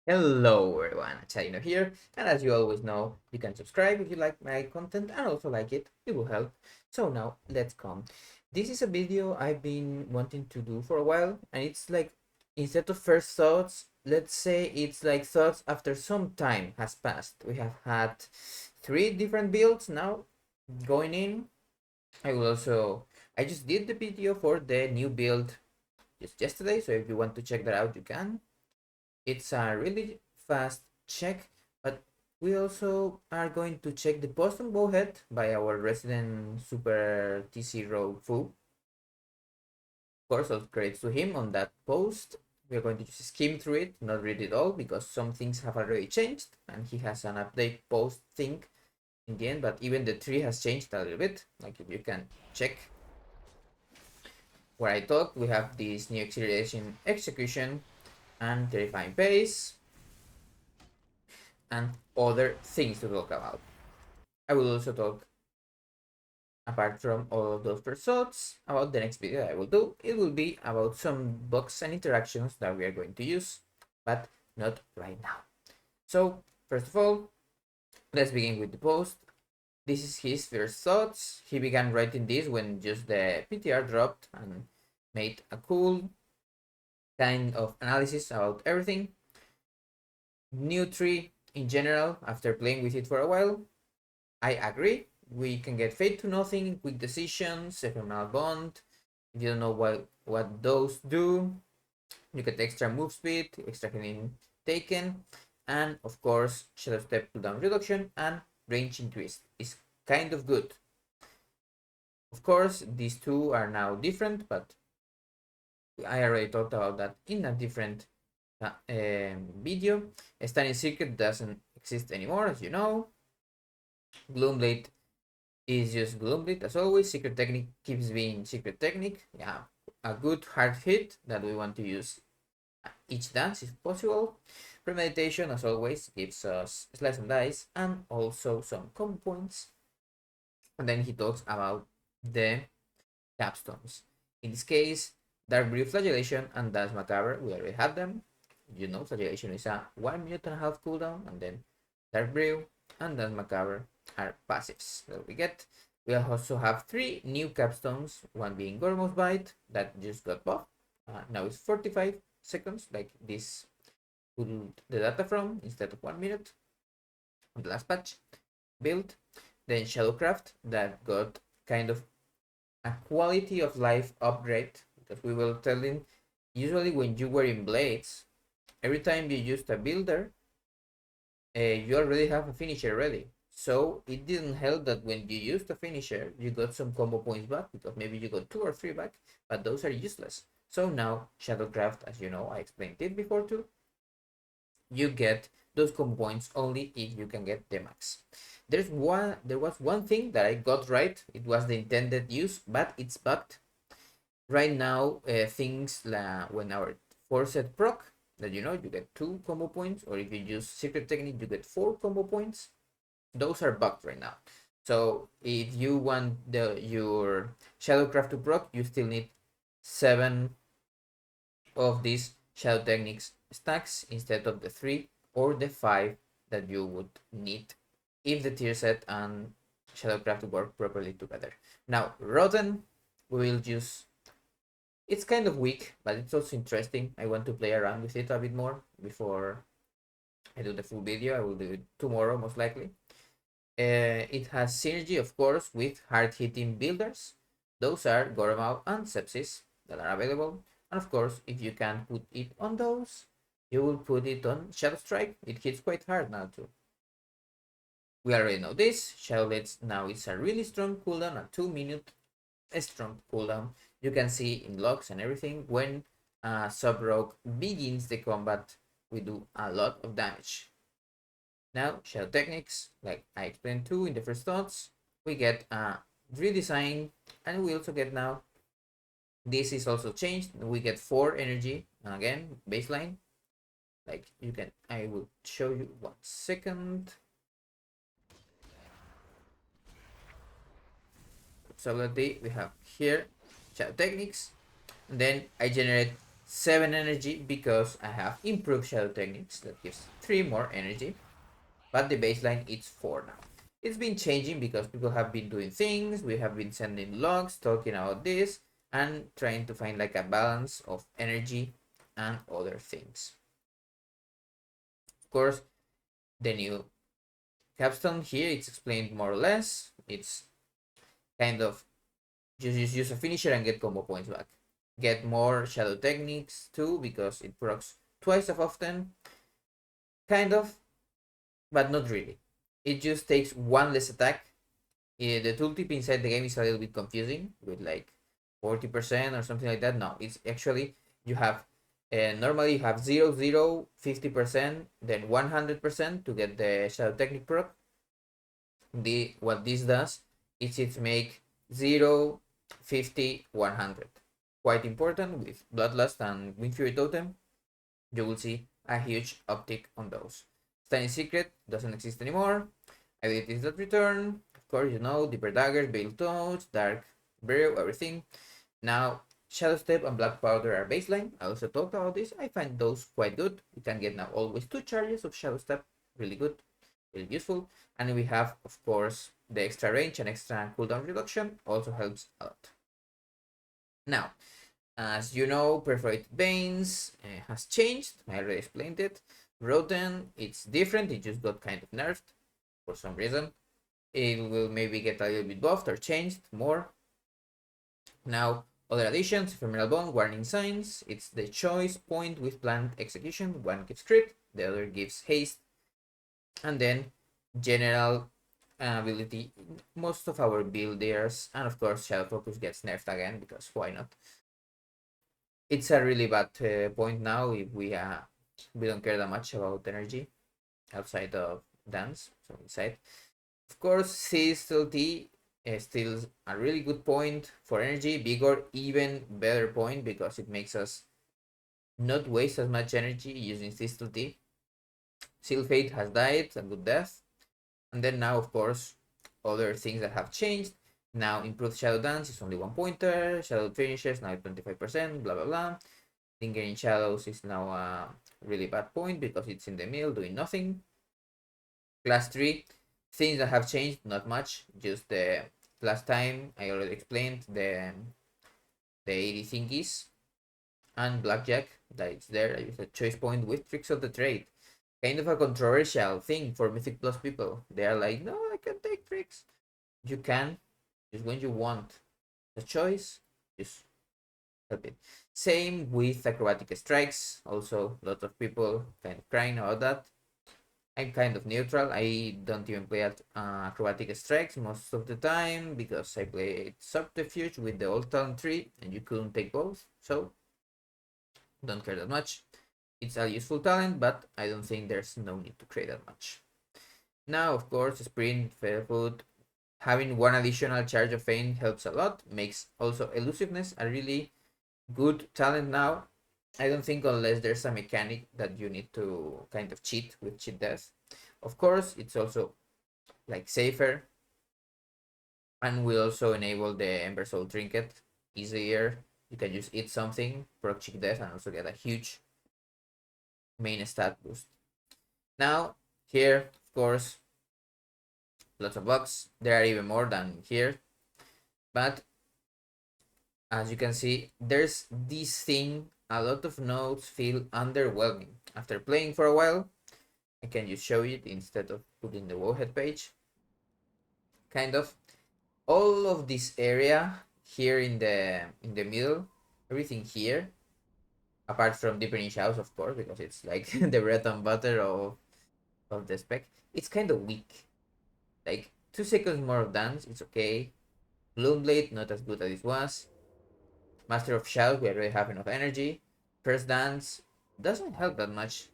Hello everyone, Chalino here, and as you always know, you can subscribe if you like my content and also like it will help. So now, let's come. This is a video I've been wanting to do for a while, and it's like, instead of first thoughts, let's say it's like thoughts after some time has passed. We have had 3 different builds now going in. I just did the video for the new build just yesterday, so if you want to check that out, you can. It's a really fast check, but we also are going to check the post on WoWhead by our resident super TC Rogue Fu. Of course, all credits to him on that post. We are going to just skim through it, not read it all, because some things have already changed, and he has an update post thing in the end, but even the tree has changed a little bit. Like if you can check where I talk, we have this new acceleration execution and terrifying pace and other things to talk about. I will also talk, apart from all of those results, about the next video I will do. It will be about some bugs and interactions that we are going to use, but not right now. So, first of all, let's begin with the post. This is his first thoughts. He began writing this when just the PTR dropped and made a cool kind of analysis about everything. New tree in general, after playing with it for a while, I agree. We can get fade to nothing, quick decisions, ephemeral bond. If you don't know what those do, you get extra move speed, extra healing taken, and of course, shadow step cooldown reduction and range increase is kind of good. Of course, these two are now different, but I already talked about that in a different video. Stunning Secret doesn't exist anymore, as you know. Gloomblade is just Gloomblade as always. Secret Technique keeps being Secret Technique. Yeah, a good hard hit that we want to use each dance if possible. Premeditation, as always, gives us Slice and Dice and also some combo points. And then he talks about the capstones. In this case, Dark Brew Flagellation and Dance Macabre, we already have them. You know, Flagellation is a 1.5 minute cooldown, and then Dark Brew and Dance Macabre are passives that we get. We also have 3 new capstones, one being Gormos Bite that just got buffed. Now it's 45 seconds, like this pulled the data from instead of 1 minute on the last patch build. Then Shadowcraft that got kind of a quality of life upgrade, because we will tell him usually when you were in Blades, every time you used a builder, you already have a finisher ready. So it didn't help that when you used a finisher, you got some combo points back, because maybe you got 2 or 3 back, but those are useless. So now Shadowcraft, as you know, I explained it before too, you get those combo points only if you can get the max. There was one thing that I got right. It was the intended use, but it's bugged. Right now, things like when our forced proc, that you get 2 combo points, or if you use Secret Technique, you get 4 combo points. Those are bugged right now. So if you want your Shadowcraft to proc, you still need 7 of these Shadow Techniques stacks instead of the 3 or the 5 that you would need if the tier set and Shadowcraft work properly together. Now, Rotten, we will use. It's kind of weak, but it's also interesting. I want to play around with it a bit more before I do the full video. I will do it tomorrow, most likely. It has synergy, of course, with hard-hitting builders. Those are Gormau and Sepsis that are available. And of course, if you can put it on those, you will put it on Shadow Strike. It hits quite hard now too. We already know this. Shadowblades now is a really strong cooldown, a 2-minute strong cooldown. You can see in logs and everything, when Sub-Rogue begins the combat, we do a lot of damage. Now, Shadow Techniques, like I explained too in the first thoughts, we get a redesign, and we also get now, this is also changed, we get 4 energy, and again, baseline. Like you can, I will show you 1 second. Subletly, we have here Shadow Techniques, and then I generate 7 energy because I have improved shadow techniques that gives 3 more energy, but the baseline is 4 now. It's been changing because people have been doing things, we have been sending logs talking about this and trying to find like a balance of energy and other things. Of course, the new capstone here, it's explained more or less. It's kind of just use a finisher and get combo points back. Get more shadow techniques too because it procs twice as often. Kind of, but not really. It just takes one less attack. The tooltip inside the game is a little bit confusing with like 40% or something like that. No, it's actually you have normally you have 0, 0, 50%, then 100% to get the shadow technique proc. What this does is it make 0, 50, 100. Quite important with Bloodlust and Wind Fury Totem. You will see a huge uptick on those. Standing Secret doesn't exist anymore. Abilities that return. Of course, you know, Deeper Daggers, Veiled Toads, Dark Burial, everything. Now, Shadow Step and Black Powder are baseline. I also talked about this. I find those quite good. You can get now always 2 charges of Shadow Step. Really good. Really useful. And we have, of course, the extra range and extra cooldown reduction. Also helps a lot. Now, as you know, Perforated Veins has changed. I already explained it. Roten, it's different. It just got kind of nerfed for some reason. It will maybe get a little bit buffed or changed more. Now, other additions, Ephemeral Bone, Warning Signs. It's the choice point with planned execution. One gives crit, the other gives haste. And then general ability. Most of our builders, and of course Shadow Focus gets nerfed again because why not? It's a really bad point now if we don't care that much about energy outside of dance, so inside. Of course, Still T is still a really good point for energy. Vigor, even better point because it makes us not waste as much energy using Still T. Seal Fate has died, a good death. And then now, of course, other things that have changed. Now, improved Shadow Dance is only 1 pointer. Shadow Finishes now 25%, blah blah blah. Lingering Shadows is now a really bad point because it's in the middle doing nothing. Class 3, things that have changed, not much. Just the last time I already explained the 80 thingies and Blackjack that it's there. I use a choice point with Tricks of the Trade. Kind of a controversial thing for Mythic Plus people. They are like, no, I can take tricks. You can, just when you want. The choice, just help it. Same with Acrobatic Strikes. Also, lots of people kind of crying about that. I'm kind of neutral. I don't even play at Acrobatic Strikes most of the time because I played Subterfuge with the old talent tree and you couldn't take both. So, don't care that much. It's a useful talent, but I don't think there's no need to create that much. Now, of course, Sprint, Fair Food, having 1 additional charge of Feint helps a lot. Makes also Elusiveness a really good talent now. I don't think unless there's a mechanic that you need to kind of cheat with Cheat Death. Of course, it's also like safer. And we also enable the Ember Soul Trinket easier. You can just eat something, proc Cheat Death, and also get a huge main stat boost. Now, here, of course, lots of bugs. There are even more than here. But as you can see, there's this thing. A lot of nodes feel underwhelming. After playing for a while, I can just show it instead of putting the WoWhead page. Kind of. All of this area here in the middle, everything here, apart from Deepening Shadows, of course, because it's like the bread and butter of the spec, it's kind of weak. Like 2 seconds more of dance, it's okay. Bloomblade, not as good as it was. Master of Shadows, we already have enough energy. First Dance doesn't help that much.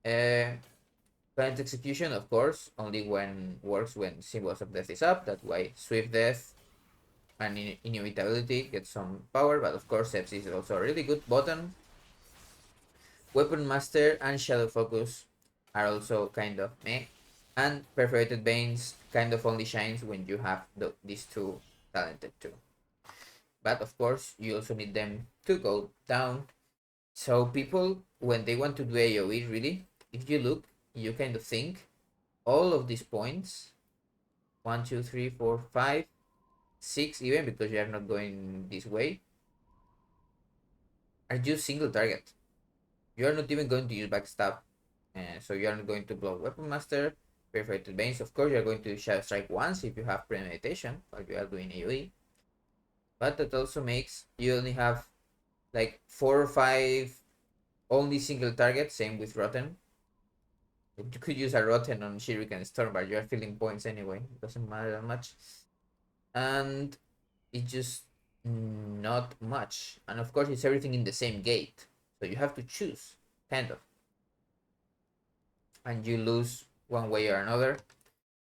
Planet Execution, of course, only when works when Symbols of Death is up. That's why Swift Death and Inevitability get some power, but of course Sepsis is also a really good button. Weapon Master and Shadow Focus are also kind of meh. And Perforated Veins kind of only shines when you have these 2 talented too. But of course, you also need them to go down. So people, when they want to do AoE, really, if you look, you kind of think all of these points, 1, 2, 3, 4, 5, 6, even because you are not going this way, are just single target. You are not even going to use backstab. So you are not going to block Weapon Master, Perforated Veins. Of course, you are going to Shadow Strike once if you have Premeditation while you are doing AoE. But that also makes you only have like 4 or 5 only single targets. Same with Rotten. You could use a Rotten on Shuriken Storm, but you are filling points anyway. It doesn't matter that much. And it's just not much. And of course, it's everything in the same gate. So you have to choose, kind of. And you lose one way or another.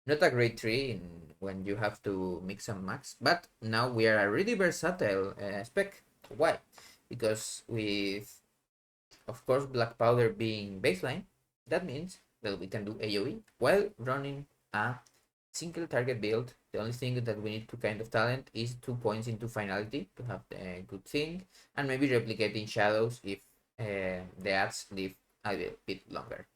Not a great tree when you have to mix and max, but now we are a really versatile spec. Why? Because with, of course, Black Powder being baseline, that means that we can do AoE while running a single target build. The only thing that we need to kind of talent is 2 points into finality to have the good thing, and maybe replicating shadows if the ads live a bit longer.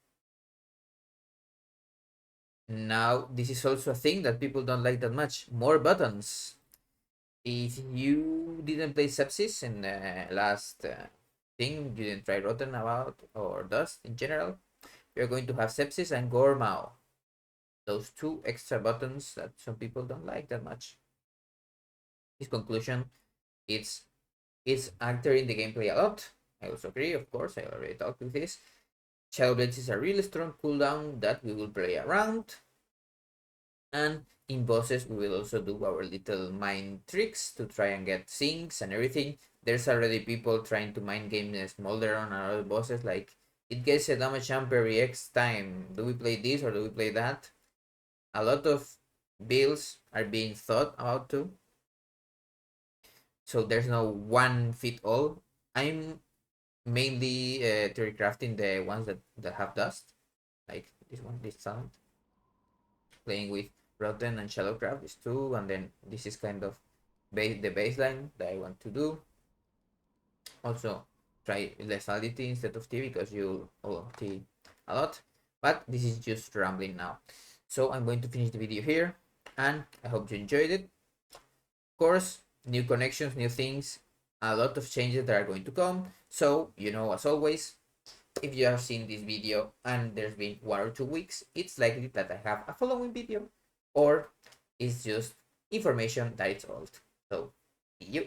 Now, this is also a thing that people don't like that much. More buttons. If you didn't play Sepsis in the last thing, you didn't try Rotten about, or Dust in general, you're going to have Sepsis and Gormao. Those 2 extra buttons that some people don't like that much. His conclusion, it's altering the gameplay a lot. I also agree, of course, I already talked with this. Shadow Blades is a really strong cooldown that we will play around. And in bosses, we will also do our little mind tricks to try and get sinks and everything. There's already people trying to mind game Smolder on our other bosses, like it gets a damage jump every X time. Do we play this or do we play that? A lot of builds are being thought about too. So there's no one fit all. I'm mainly theory crafting the ones that have dust, like this one, this sound. Playing with Rotten and Shadowcraft is 2, and then this is kind of the baseline that I want to do. Also, try lethality instead of T because you T a lot, but this is just rambling now. So I'm going to finish the video here, and I hope you enjoyed it. Of course, new connections, new things, a lot of changes that are going to come. So, as always, if you have seen this video and there's been 1 or 2 weeks, it's likely that I have a following video, or it's just information that it's old. So, see you.